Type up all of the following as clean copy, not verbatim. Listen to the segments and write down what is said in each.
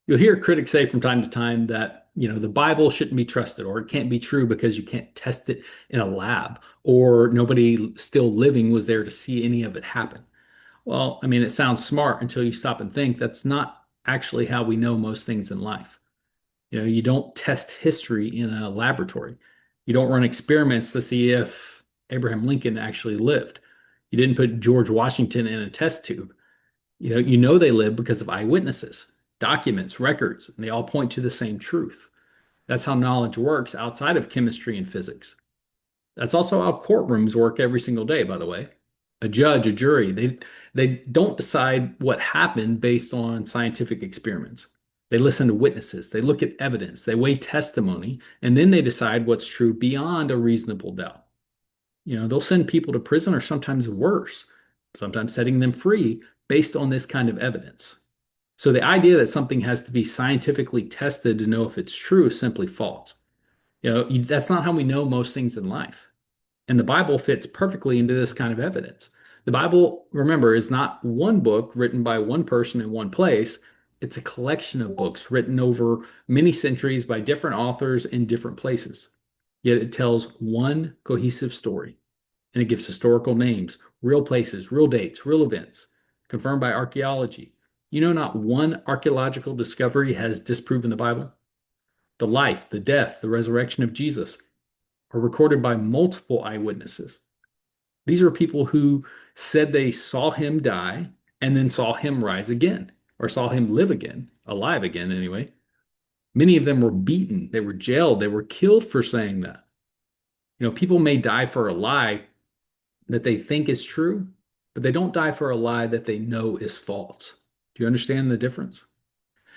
You'll hear critics say from time to time that, the Bible shouldn't be trusted or it can't be true because you can't test it in a lab or nobody still living was there to see any of it happen. Well, I mean, it sounds smart until you stop and think that's not actually how we know most things in life. You don't test history in a laboratory. You don't run experiments to see if Abraham Lincoln actually lived. You didn't put George Washington in a test tube. You know they live because of eyewitnesses, documents, records, and they all point to the same truth. That's how knowledge works outside of chemistry and physics. That's also how courtrooms work every single day, by the way. A judge, a jury, they don't decide what happened based on scientific experiments. They listen to witnesses, they look at evidence, they weigh testimony, and then they decide what's true beyond a reasonable doubt. They'll send people to prison or sometimes worse, sometimes setting them free based on this kind of evidence. So the idea that something has to be scientifically tested to know if it's true is simply false. That's not how we know most things in life. And the Bible fits perfectly into this kind of evidence. The Bible, remember, is not one book written by one person in one place. It's a collection of books written over many centuries by different authors in different places. Yet it tells one cohesive story. And it gives historical names, real places, real dates, real events, confirmed by archaeology. Not one archaeological discovery has disproven the Bible. The life, the death, the resurrection of Jesus are recorded by multiple eyewitnesses. These are people who said they saw him die and then saw him rise again, or saw him live again, alive again anyway. Many of them were beaten, they were jailed, they were killed for saying that. People may die for a lie that they think is true, but they don't die for a lie that they know is false. Do you understand the difference?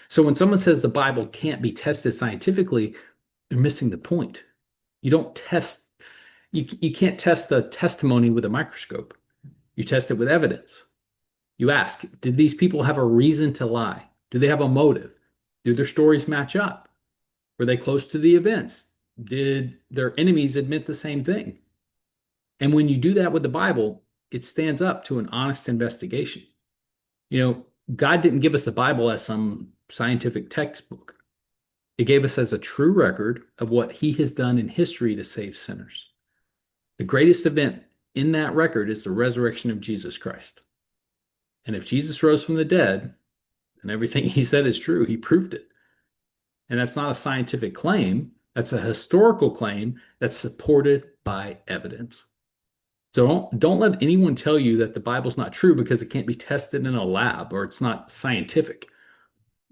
So when someone says the Bible can't be tested scientifically, they're missing the point. You don't test, you can't test the testimony with a microscope. You test it with evidence. You ask, did these people have a reason to lie? Do they have a motive? Do their stories match up? Were they close to the events? Did their enemies admit the same thing? And when you do that with the Bible, it stands up to an honest investigation. God didn't give us the Bible as some scientific textbook. It gave us as a true record of what he has done in history to save sinners. The greatest event in that record is the resurrection of Jesus Christ. And if Jesus rose from the dead, and everything he said is true, he proved it. And that's not a scientific claim, that's a historical claim that's supported by evidence. So don't let anyone tell you that the Bible's not true because it can't be tested in a lab or it's not scientific.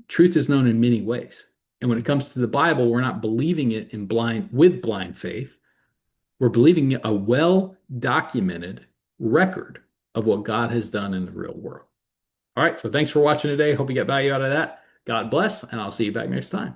Truth is known in many ways. And when it comes to the Bible, we're not believing it with blind faith. We're believing a well-documented record of what God has done in the real world. All right, so thanks for watching today. Hope you get value out of that. God bless, and I'll see you back next time.